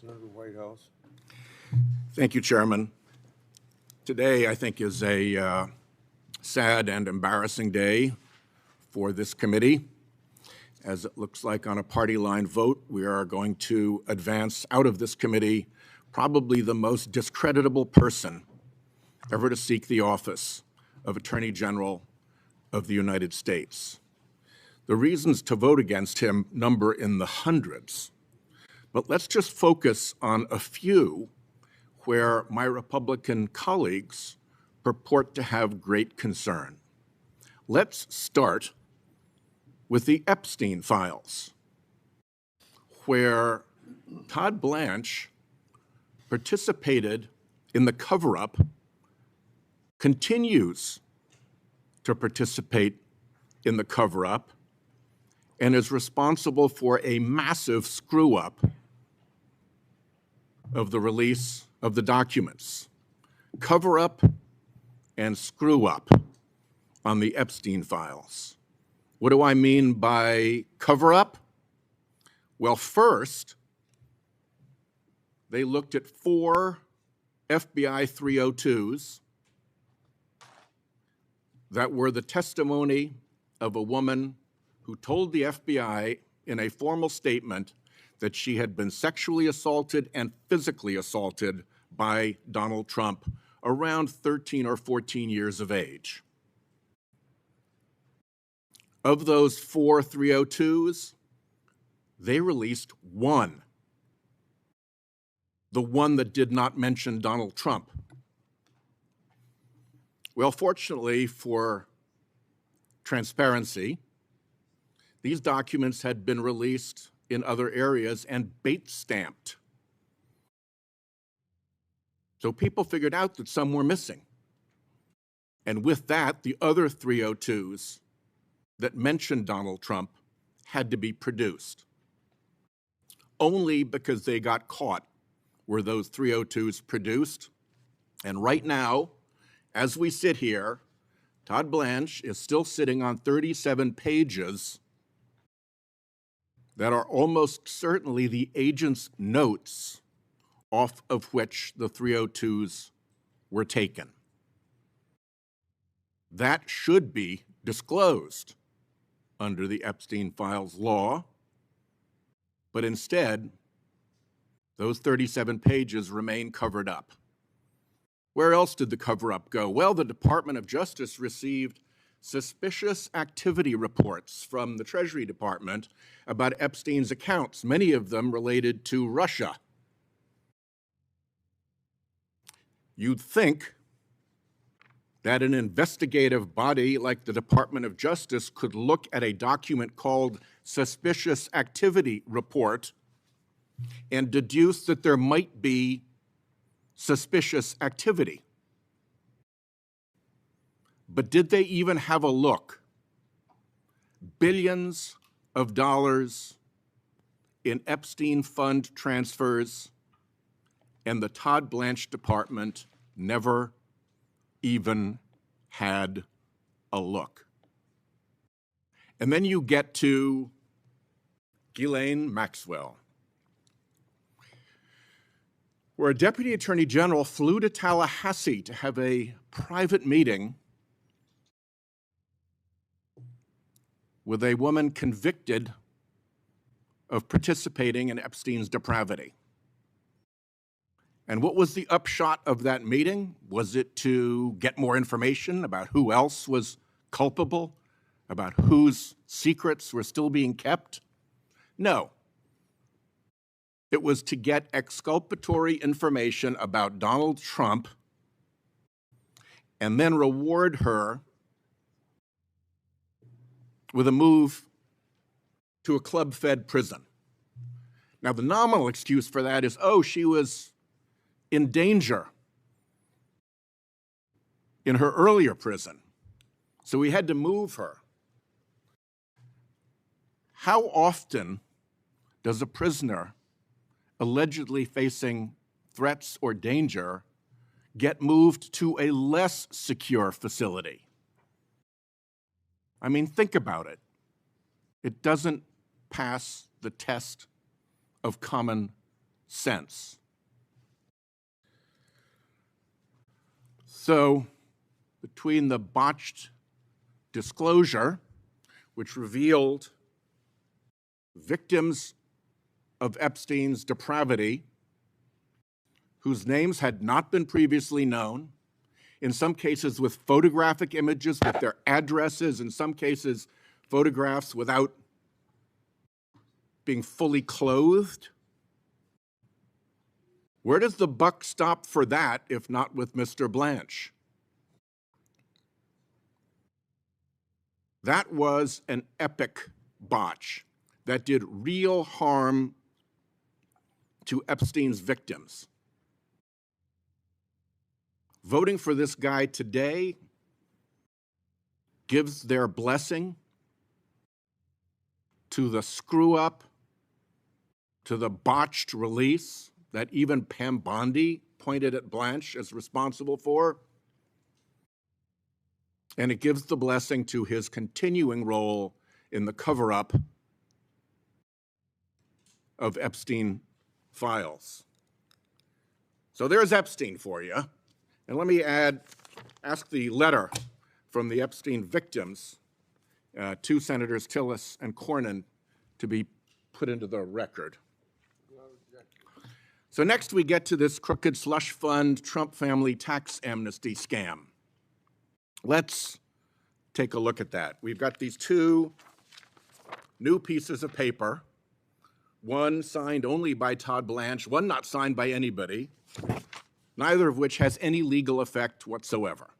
Senator Whitehouse. Thank you, Chairman. Today, I think, is a sad and embarrassing day for this committee. As it looks like on a party line vote, we are going to advance out of this committee probably the most discreditable person ever to seek the office of Attorney General of the United States. The reasons to vote against him number in the hundreds, but let's just focus on a few where my Republican colleagues purport to have great concern. Let's start with the Epstein files, where Todd Blanche participated in the cover-up, continues to participate in the cover-up, and is responsible for a massive screw-up of the release of the documents. Cover-up and screw-up on the Epstein files. What do I mean by cover-up? Well, first, they looked at 4 FBI 302s that were the testimony of a woman who told the FBI in a formal statement that she had been sexually assaulted and physically assaulted by Donald Trump around 13 or 14 years of age. Of those 4 302s, they released 1, the one that did not mention Donald Trump. Well, fortunately for transparency, these documents had been released in other areas and bait stamped. So people figured out that some were missing. And with that, the other 302s that mentioned Donald Trump had to be produced. Only because they got caught were those 302s produced. And right now, as we sit here, Todd Blanche is still sitting on 37 pages that are almost certainly the agent's notes off of which the 302s were taken. That should be disclosed under the Epstein files law, but instead, those 37 pages remain covered up. Where else did the cover-up go? Well, the Department of Justice received suspicious activity reports from the Treasury Department about Epstein's accounts, many of them related to Russia. You'd think that an investigative body like the Department of Justice could look at a document called Suspicious Activity Report and deduce that there might be suspicious activity. But did they even have a look? Billions of dollars in Epstein fund transfers, and the Todd Blanche Department never even had a look. And then you get to Ghislaine Maxwell, where a deputy attorney general flew to Tallahassee to have a private meeting with a woman convicted of participating in Epstein's depravity. And what was the upshot of that meeting? Was it to get more information about who else was culpable, about whose secrets were still being kept? No. It was to get exculpatory information about Donald Trump and then reward her with a move to a club-fed prison. Now, the nominal excuse for that is, oh, she was in danger in her earlier prison, so we had to move her. How often does a prisoner allegedly facing threats or danger get moved to a less secure facility? I mean, think about it. It doesn't pass the test of common sense. So, between the botched disclosure, which revealed victims of Epstein's depravity, whose names had not been previously known, in some cases with photographic images with their addresses, in some cases photographs without being fully clothed. Where does the buck stop for that, if not with Mr. Blanche? That was an epic botch that did real harm to Epstein's victims. Voting for this guy today gives their blessing to the screw-up, to the botched release that even Pam Bondi pointed at Blanche as responsible for. And it gives the blessing to his continuing role in the cover-up of Epstein files. So there's Epstein for you. And let me ask the letter from the Epstein victims to Senators Tillis and Cornyn to be put into the record. So next we get to this crooked slush fund Trump family tax amnesty scam. Let's take a look at that. We've got these two new pieces of paper, one signed only by Todd Blanche, one not signed by anybody, neither of which has any legal effect whatsoever.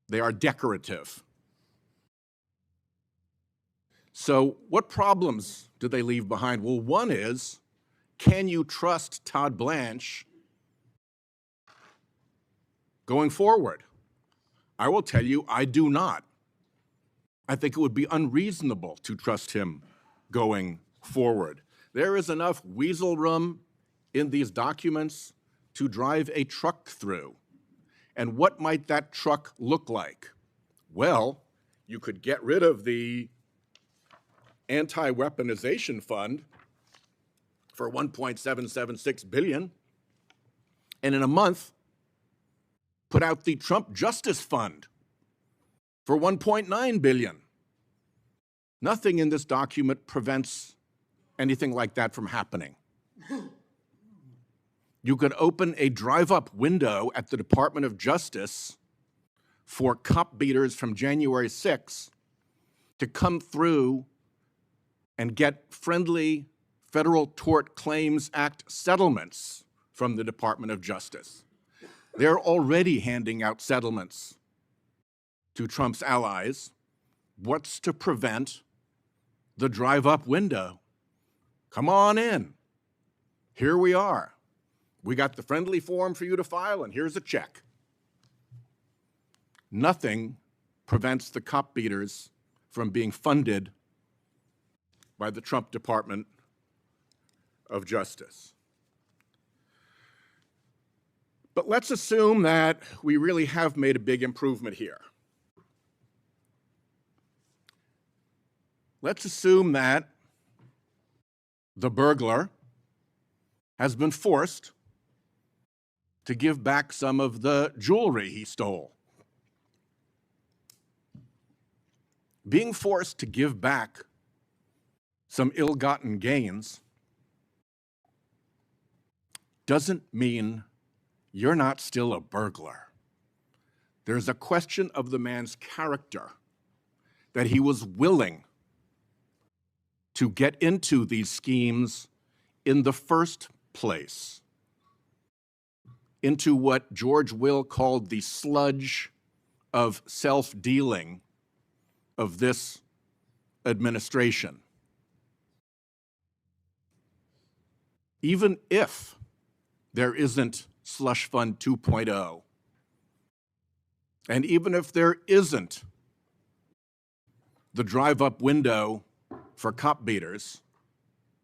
They are decorative. So what problems do they leave behind? Well, one is, can you trust Todd Blanche going forward? I will tell you, I do not. I think it would be unreasonable to trust him going forward. There is enough weasel room in these documents to drive a truck through. And what might that truck look like? Well, you could get rid of the anti-weaponization fund for $1.776 billion, and in a month, put out the Trump Justice Fund for $1.9 billion. Nothing in this document prevents anything like that from happening. You could open a drive-up window at the Department of Justice for cop beaters from January 6 to come through and get friendly Federal Tort Claims Act settlements from the Department of Justice. They're already handing out settlements to Trump's allies. What's to prevent the drive-up window? Come on in. Here we are. We got the friendly form for you to file, and here's a check. Nothing prevents the cop beaters from being funded by the Trump Department of Justice. But let's assume that we really have made a big improvement here. Let's assume that the burglar has been forced to give back some of the jewelry he stole. Being forced to give back some ill-gotten gains doesn't mean you're not still a burglar. There's a question of the man's character, that he was willing to get into these schemes in the first place, into what George Will called the sludge of self-dealing of this administration. Even if there isn't Slush Fund 2.0, and even if there isn't the drive-up window for cop beaters,